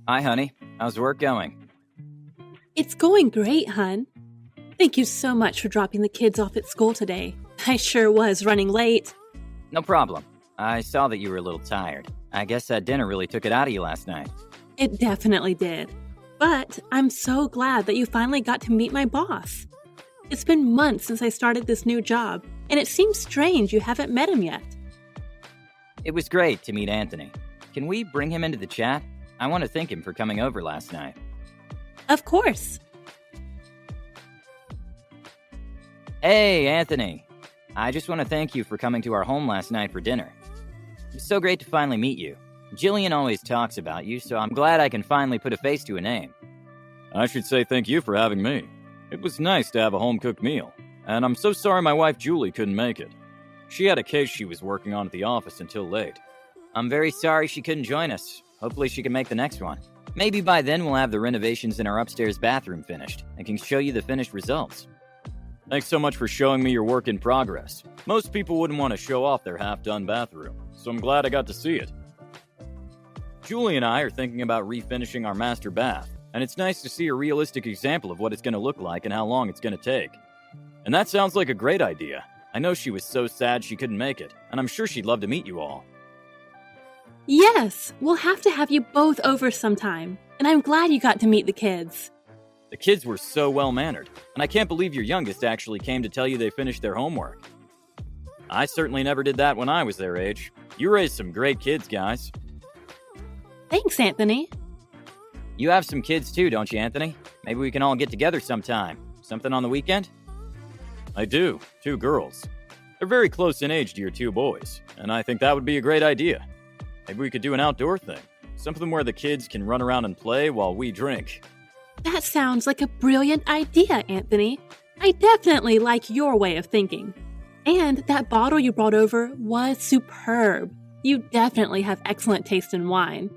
Hi, honey. How's work going? It's going great, hun. Thank you so much for dropping the kids off at school today. I sure was running late. No problem. I saw that you were a little tired. I guess that dinner really took it out of you last night. It definitely did. But I'm so glad that you finally got to meet my boss. It's been months since I started this new job, and it seems strange you haven't met him yet. It was great to meet Anthony. Can we bring him into the chat? I want to thank him for coming over last night. Of course. Hey, Anthony. I just want to thank you for coming to our home last night for dinner. It was so great to finally meet you. Jillian always talks about you, so I'm glad I can finally put a face to a name. I should say thank you for having me. It was nice to have a home-cooked meal, and I'm so sorry my wife Julie couldn't make it. She had a case she was working on at the office until late. I'm very sorry she couldn't join us. Hopefully she can make the next one. Maybe by then we'll have the renovations in our upstairs bathroom finished and can show you the finished results. Thanks so much for showing me your work in progress. Most people wouldn't want to show off their half-done bathroom, so I'm glad I got to see it. Julie and I are thinking about refinishing our master bath, and it's nice to see a realistic example of what it's going to look like and how long it's going to take. And that sounds like a great idea. I know she was so sad she couldn't make it, and I'm sure she'd love to meet you all. Yes, we'll have to have you both over sometime, and I'm glad you got to meet the kids. The kids were so well-mannered, and I can't believe your youngest actually came to tell you they finished their homework. I certainly never did that when I was their age. You raised some great kids, guys. Thanks, Anthony. You have some kids too, don't you, Anthony? Maybe we can all get together sometime. Something on the weekend? I do. 2 girls. They're very close in age to your 2 boys, and I think that would be a great idea. Maybe we could do an outdoor thing. Something where the kids can run around and play while we drink. That sounds like a brilliant idea, Anthony. I definitely like your way of thinking. And that bottle you brought over was superb. You definitely have excellent taste in wine.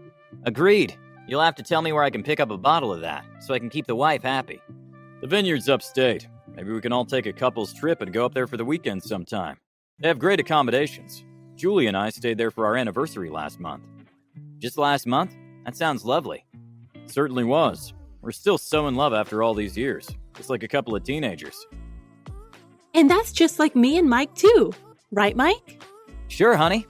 Agreed. You'll have to tell me where I can pick up a bottle of that, so I can keep the wife happy. The vineyard's upstate. Maybe we can all take a couple's trip and go up there for the weekend sometime. They have great accommodations. Julie and I stayed there for our anniversary last month. Just last month? That sounds lovely. It certainly was. We're still so in love after all these years. Just like a couple of teenagers. And that's just like me and Mike, too. Right, Mike? Sure, honey.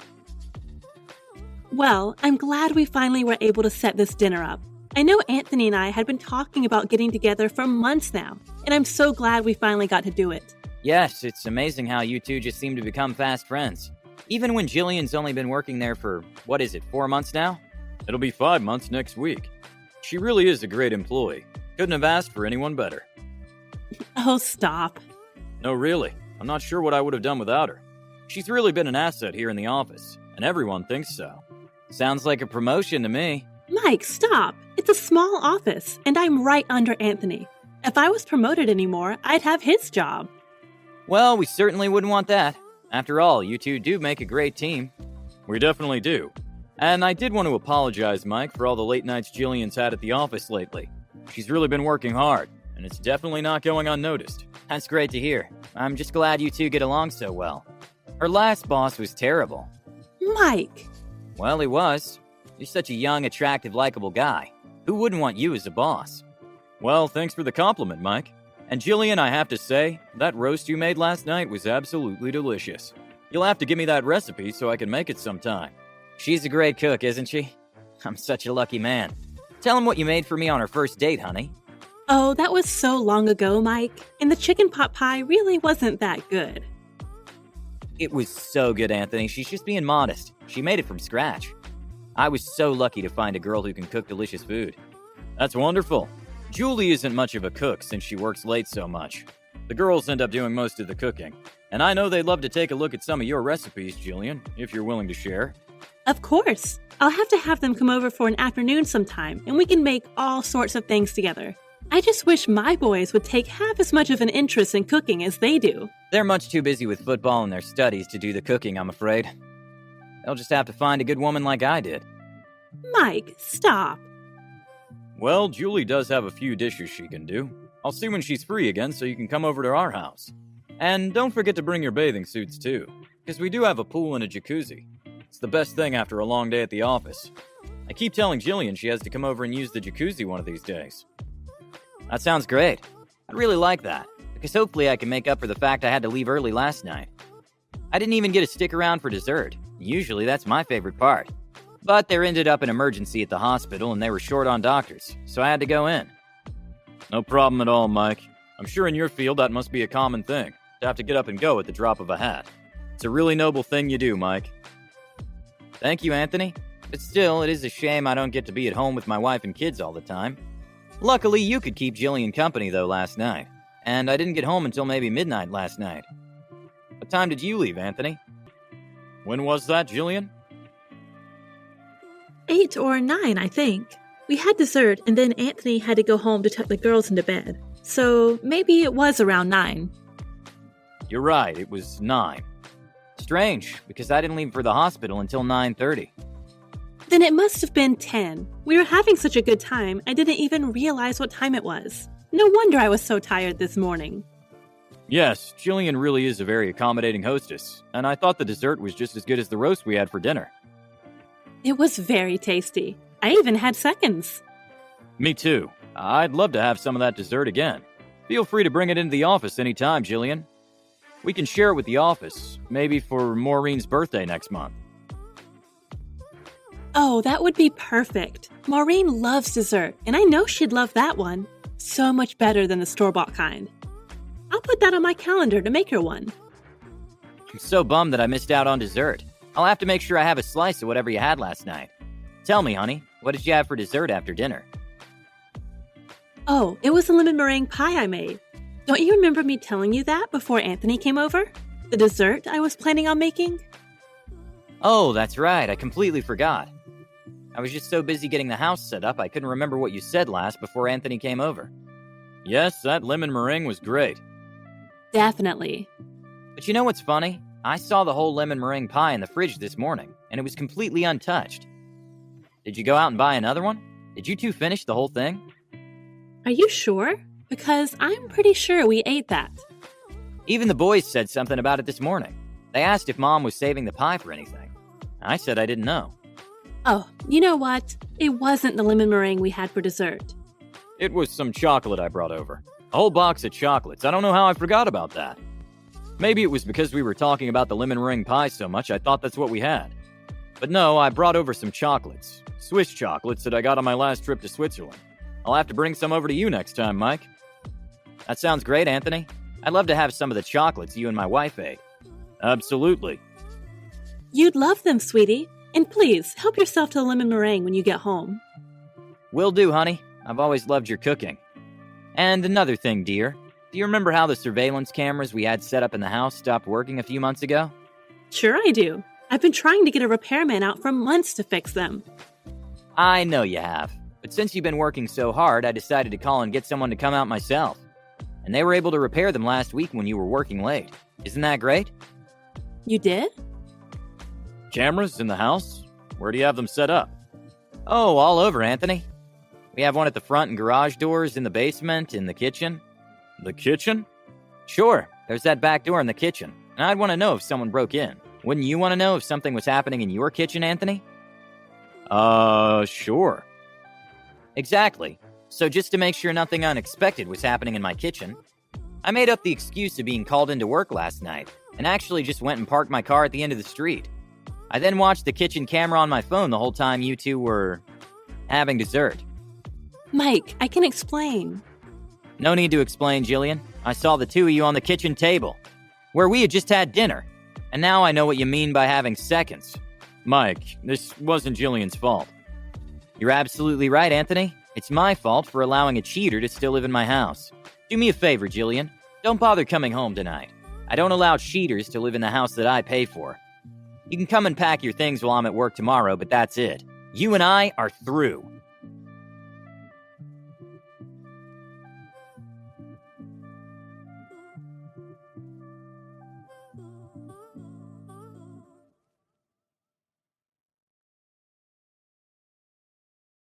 Well, I'm glad we finally were able to set this dinner up. I know Anthony and I had been talking about getting together for months now, and I'm so glad we finally got to do it. Yes, it's amazing how you two just seem to become fast friends. Even when Jillian's only been working there for, 4 months now? It'll be 5 months next week. She really is a great employee. Couldn't have asked for anyone better. Oh, stop. No, really. I'm not sure what I would have done without her. She's really been an asset here in the office, and everyone thinks so. Sounds like a promotion to me. Mike, stop. It's a small office, and I'm right under Anthony. If I was promoted anymore, I'd have his job. Well, we certainly wouldn't want that. After all, you two do make a great team. We definitely do. And I did want to apologize, Mike, for all the late nights Jillian's had at the office lately. She's really been working hard, and it's definitely not going unnoticed. That's great to hear. I'm just glad you two get along so well. Her last boss was terrible. Mike! Well, he was. You're such a young, attractive, likable guy. Who wouldn't want you as a boss? Well, thanks for the compliment, Mike. And Jillian, I have to say, that roast you made last night was absolutely delicious. You'll have to give me that recipe so I can make it sometime. She's a great cook, isn't she? I'm such a lucky man. Tell him what you made for me on our first date, honey. Oh, that was so long ago, Mike. And the chicken pot pie really wasn't that good. It was so good, Anthony. She's just being modest. She made it from scratch. I was so lucky to find a girl who can cook delicious food. That's wonderful. Julie isn't much of a cook since she works late so much. The girls end up doing most of the cooking. And I know they'd love to take a look at some of your recipes, Jillian, if you're willing to share. Of course. I'll have them come over for an afternoon sometime, and we can make all sorts of things together. I just wish my boys would take half as much of an interest in cooking as they do. They're much too busy with football and their studies to do the cooking, I'm afraid. They'll just have to find a good woman like I did. Mike, stop. Well, Julie does have a few dishes she can do. I'll see when she's free again so you can come over to our house. And don't forget to bring your bathing suits too, because we do have a pool and a jacuzzi. It's the best thing after a long day at the office. I keep telling Jillian she has to come over and use the jacuzzi one of these days. That sounds great. I'd really like that, because hopefully I can make up for the fact I had to leave early last night. I didn't even get to stick around for dessert. Usually that's my favorite part. But there ended up an emergency at the hospital and they were short on doctors, so I had to go in. No problem at all, Mike. I'm sure in your field that must be a common thing, to have to get up and go at the drop of a hat. It's a really noble thing you do, Mike. Thank you, Anthony. But still, it is a shame I don't get to be at home with my wife and kids all the time. Luckily, you could keep Jillian company, though, last night. And I didn't get home until maybe midnight last night. What time did you leave, Anthony? When was that, Jillian? 8 or 9, I think. We had dessert, and then Anthony had to go home to tuck the girls into bed. So maybe it was around 9. You're right, it was 9. Strange, because I didn't leave for the hospital until 9:30. Then it must have been 10. We were having such a good time, I didn't even realize what time it was. No wonder I was so tired this morning. Yes, Jillian really is a very accommodating hostess, and I thought the dessert was just as good as the roast we had for dinner. It was very tasty. I even had seconds. Me too. I'd love to have some of that dessert again. Feel free to bring it into the office anytime, Jillian. We can share it with the office, maybe for Maureen's birthday next month. Oh, that would be perfect. Maureen loves dessert, and I know she'd love that one. So much better than the store-bought kind. I'll put that on my calendar to make her one. I'm so bummed that I missed out on dessert. I'll have to make sure I have a slice of whatever you had last night. Tell me, honey, what did you have for dessert after dinner? Oh, it was a lemon meringue pie I made. Don't you remember me telling you that before Anthony came over? The dessert I was planning on making? Oh, that's right. I completely forgot. I was just so busy getting the house set up, I couldn't remember what you said last before Anthony came over. Yes, that lemon meringue was great. Definitely. But you know what's funny? I saw the whole lemon meringue pie in the fridge this morning, and it was completely untouched. Did you go out and buy another one? Did you two finish the whole thing? Are you sure? Because I'm pretty sure we ate that. Even the boys said something about it this morning. They asked if Mom was saving the pie for anything. I said I didn't know. Oh, you know what? It wasn't the lemon meringue we had for dessert. It was some chocolate I brought over. A whole box of chocolates. I don't know how I forgot about that. Maybe it was because we were talking about the lemon meringue pie so much I thought that's what we had. But no, I brought over some chocolates. Swiss chocolates that I got on my last trip to Switzerland. I'll have to bring some over to you next time, Mike. That sounds great, Anthony. I'd love to have some of the chocolates you and my wife ate. Absolutely. You'd love them, sweetie. And please, help yourself to the lemon meringue when you get home. Will do, honey. I've always loved your cooking. And another thing, dear. Do you remember how the surveillance cameras we had set up in the house stopped working a few months ago? Sure I do. I've been trying to get a repairman out for months to fix them. I know you have. But since you've been working so hard, I decided to call and get someone to come out myself. And they were able to repair them last week when you were working late. Isn't that great? You did? Cameras in the house? Where do you have them set up? Oh, all over, Anthony. We have one at the front and garage doors, in the basement, in the kitchen. The kitchen? Sure, there's that back door in the kitchen. And I'd want to know if someone broke in. Wouldn't you want to know if something was happening in your kitchen, Anthony? Sure. Exactly. So just to make sure nothing unexpected was happening in my kitchen, I made up the excuse of being called into work last night, and actually just went and parked my car at the end of the street. I then watched the kitchen camera on my phone the whole time you two were having dessert. Mike, I can explain. No need to explain, Jillian. I saw the two of you on the kitchen table, where we had just had dinner, and now I know what you mean by having seconds. Mike, this wasn't Jillian's fault. You're absolutely right, Anthony. It's my fault for allowing a cheater to still live in my house. Do me a favor, Jillian. Don't bother coming home tonight. I don't allow cheaters to live in the house that I pay for. You can come and pack your things while I'm at work tomorrow, but that's it. You and I are through.